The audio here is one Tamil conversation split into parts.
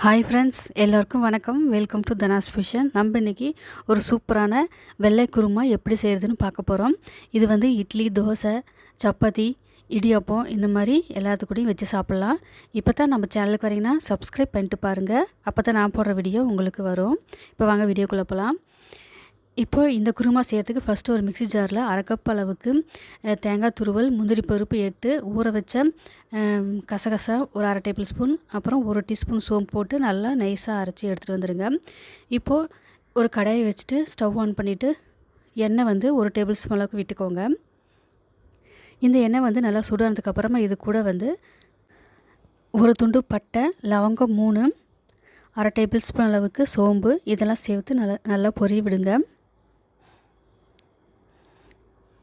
ஹாய் ஃப்ரெண்ட்ஸ், எல்லோருக்கும் வணக்கம். Welcome to Dhana's fishing. நம்ம இன்றைக்கி ஒரு சூப்பரான வெள்ளை குருமா எப்படி செய்கிறதுன்னு பார்க்க போகிறோம். இது வந்து இட்லி, தோசை, சப்பாத்தி, இடியாப்பம் இந்த மாதிரி எல்லாத்துக்கூடையும் வச்சு சாப்பிட்லாம். இப்போ தான் நம்ம சேனலுக்கு வரீங்கன்னா சப்ஸ்கிரைப் பண்ணிட்டு பாருங்கள். அப்போ தான் நான் போடுற வீடியோ உங்களுக்கு வரும். இப்போ வாங்க வீடியோக்குள்ளே போகலாம். இப்போ இந்த குருமா செய்யறதுக்கு ஃபஸ்ட்டு ஒரு மிக்ஸி ஜாரில் அரை கப் அளவுக்கு தேங்காய் துருவல், முந்திரி பருப்பு 8, ஊற வச்ச கசகசா ஒரு அரை டேபிள் ஸ்பூன், அப்புறம் 1 டீஸ்பூன் சோம்பு போட்டு நல்லா நைஸாக அரைச்சி எடுத்துகிட்டு வந்துடுங்க. இப்போது ஒரு கடாயை வச்சுட்டு ஸ்டவ் ஆன் பண்ணிவிட்டு எண்ணெய் வந்து 1 டேபிள் ஸ்பூன் அளவுக்கு விட்டுக்கோங்க. இந்த எண்ணெய் வந்து நல்லா சுடானதுக்கப்புறமா இது கூட வந்து ஒரு துண்டு பட்டை, லவங்கம் 3, அரை டேபிள் ஸ்பூன் அளவுக்கு சோம்பு இதெல்லாம் சேர்த்து நல்லா பொரிய விடுங்க.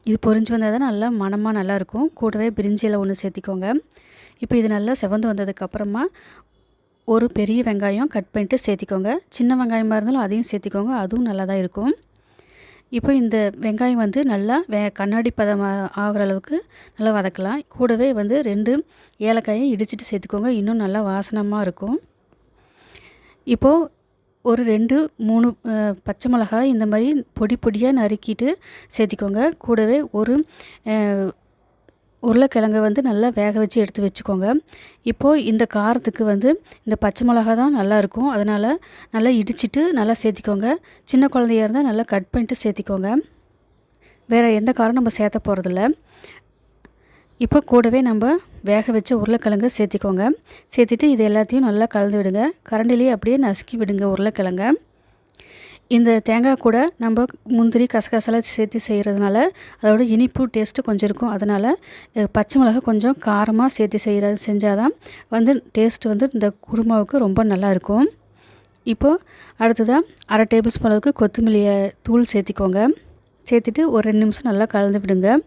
இது பொரிஞ்சு வந்தால் தான் நல்லா மணமாக நல்லாயிருக்கும். கூடவே பிரிஞ்சியில் ஒன்று சேர்த்திக்கோங்க. இப்போ இது நல்லா செவந்து வந்ததுக்கப்புறமா ஒரு பெரிய வெங்காயம் கட் பண்ணிட்டு சேர்த்திக்கோங்க. சின்ன வெங்காயமாக இருந்தாலும் அதையும் சேர்த்திக்கோங்க, அதுவும் நல்லா தான் இருக்கும். இப்போ இந்த வெங்காயம் வந்து நல்லா கண்ணாடி பதம் ஆகிற அளவுக்கு நல்லா வதக்கலாம். கூடவே வந்து 2 ஏலக்காயை இடிச்சிட்டு சேர்த்துக்கோங்க, இன்னும் நல்லா வாசனமாக இருக்கும். இப்போது ஒரு 2-3 பச்சை மிளகாய் இந்த மாதிரி பொடி பொடியாக நறுக்கிட்டு சேர்த்திக்கோங்க. கூடவே ஒரு உருளைக்கிழங்கை வந்து நல்லா வேக வச்சு எடுத்து வச்சுக்கோங்க. இப்போது இந்த காரத்துக்கு வந்து இந்த பச்சை மிளகா தான் நல்லாயிருக்கும், அதனால் நல்லா இடிச்சிட்டு நல்லா சேர்த்திக்கோங்க. சின்ன குழந்தையாக இருந்தால் நல்லா கட் பண்ணிட்டு சேர்த்திக்கோங்க. வேறு எந்த காரம் நம்ம சேர்த்த போகிறதில்ல. இப்போ கூடவே நம்ம வேக வச்ச உருளைக்கிழங்கு சேர்த்திக்கோங்க. சேர்த்துட்டு இது எல்லாத்தையும் நல்லா கலந்து விடுங்க. கரண்டிலேயே அப்படியே நசுக்கி விடுங்க உருளைக்கிழங்க. இந்த தேங்காய் கூட நம்ம முந்திரி, கசகசெல்லாம் சேர்த்து செய்கிறதுனால அதோட இனிப்பு டேஸ்ட்டு கொஞ்சம் இருக்கும். அதனால் பச்சை மிளகாய் கொஞ்சம் காரமாக சேர்த்து செஞ்சால் தான் வந்து டேஸ்ட்டு வந்து இந்த குருமாவுக்கு ரொம்ப நல்லாயிருக்கும். இப்போது அடுத்ததாக அரை டேபிள் ஸ்பூன் அளவுக்கு கொத்தமல்லியை தூள் சேர்த்திக்கோங்க. சேர்த்துட்டு ஒரு 2 நிமிஷம் நல்லா கலந்து விடுங்க.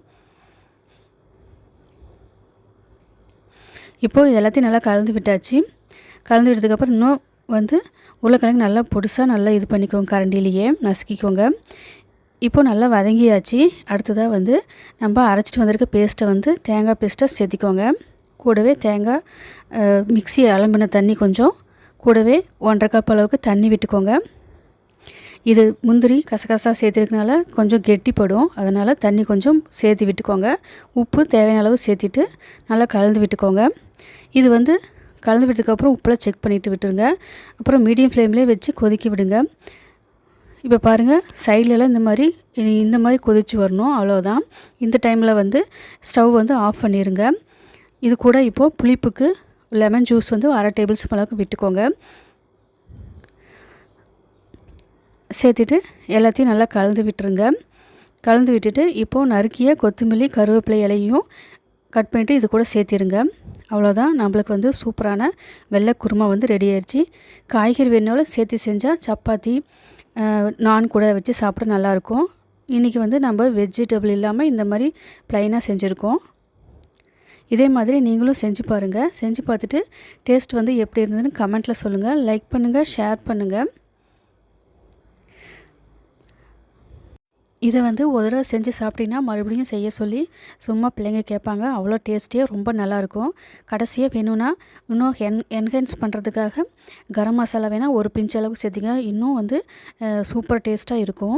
இப்போது இது எல்லாத்தையும் நல்லா கலந்து விட்டாச்சு. கலந்து விட்டதுக்கப்புறம் இன்னும் வந்து உருளைக்கிழங்கு நல்லா பொடிசாக நல்லா இது பண்ணிக்கோங்க, கரண்டிலேயே நசுக்கிக்கோங்க. இப்போது நல்லா வதங்கியாச்சு. அடுத்ததாக வந்து நம்ம அரைச்சிட்டு வந்திருக்க பேஸ்ட்டை வந்து தேங்காய் பேஸ்ட்டை சேர்த்திக்கோங்க. கூடவே தேங்காய் மிக்ஸி அலம்பின தண்ணி கொஞ்சம், கூடவே 1½ கப் அளவுக்கு தண்ணி விட்டுக்கோங்க. இது முந்திரி கசகசா சேர்த்துருக்கனால கொஞ்சம் கெட்டிப்படும், அதனால் தண்ணி கொஞ்சம் சேர்த்து விட்டுக்கோங்க. உப்பு தேவையான அளவு சேர்த்திட்டு நல்லா கலந்து விட்டுக்கோங்க. இது வந்து கலந்து விட்டதுக்கப்புறம் உப்பெல்லாம் செக் பண்ணிவிட்டு விட்டுருங்க. அப்புறம் மீடியம் ஃப்ளேம்லேயே வச்சு கொதிக்க விடுங்க. இப்போ பாருங்கள், சைட்லலாம் இந்த மாதிரி கொதித்து வரணும், அவ்வளோதான். இந்த டைமில் வந்து ஸ்டவ் வந்து ஆஃப் பண்ணிடுங்க. இது கூட இப்போது புளிப்புக்கு லெமன் ஜூஸ் வந்து அரை டேபிள் ஸ்பூன் அளவுக்கு விட்டுக்கோங்க. சேர்த்துட்டு எல்லாத்தையும் நல்லா கலந்து விட்டுருங்க. கலந்து விட்டுட்டு இப்போது நறுக்கிய கொத்தமல்லி, கருவேப்பிலை இலையும் கட் பண்ணிவிட்டு இது கூட சேர்த்திருங்க. அவ்வளோதான், நம்மளுக்கு வந்து சூப்பரான வெள்ளை குருமா வந்து ரெடி ஆயிடுச்சு. காய்கறி வேணுனாலும் சேர்த்து செஞ்சால் சப்பாத்தி, நான் கூட வச்சு சாப்பிட நல்லாயிருக்கும். இன்றைக்கி வந்து நம்ம வெஜிடபிள் இல்லாமல் இந்த மாதிரி ப்ளைனாக செஞ்சுருக்கோம். இதே மாதிரி நீங்களும் செஞ்சு பாருங்கள். செஞ்சு பார்த்துட்டு டேஸ்ட் வந்து எப்படி இருந்ததுன்னு கமெண்ட்டில் சொல்லுங்கள். லைக் பண்ணுங்கள், ஷேர் பண்ணுங்கள். இதை வந்து ஒரு தடவை செஞ்சு சாப்பிட்டீங்கன்னா மறுபடியும் செய்ய சொல்லி சும்மா பிள்ளைங்க கேட்பாங்க. அவ்வளோ டேஸ்டியாக ரொம்ப நல்லாயிருக்கும். கடைசியாக வேணும்னா இன்னும் என்ஹான்ஸ் பண்ணுறதுக்காக கரம் மசாலா வேணால் ஒரு பிஞ்ச் அளவுக்கு சேர்த்திங்க, இன்னும் வந்து சூப்பர் டேஸ்ட்டாக இருக்கும்.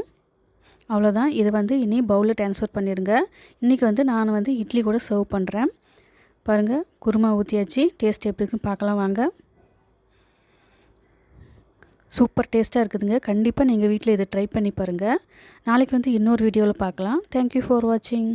அவ்வளோதான். இது வந்து இனி பவுலில் ட்ரான்ஸ்ஃபர் பண்ணிடுங்க. இன்றைக்கி வந்து நான் வந்து இட்லி கூட சர்வ் பண்ணுறேன். பாருங்கள், குருமா ஊற்றியாச்சு. டேஸ்ட் எப்படி இருக்குன்னு பார்க்கலாம் வாங்க. சூப்பர் டேஸ்ட்டாக இருக்குதுங்க. கண்டிப்பாக நீங்கள் வீட்டில் இதை ட்ரை பண்ணி பாருங்கள். நாளைக்கு வந்து இன்னொரு வீடியோவில் பார்க்கலாம். தேங்க்யூ ஃபார் வாட்சிங்.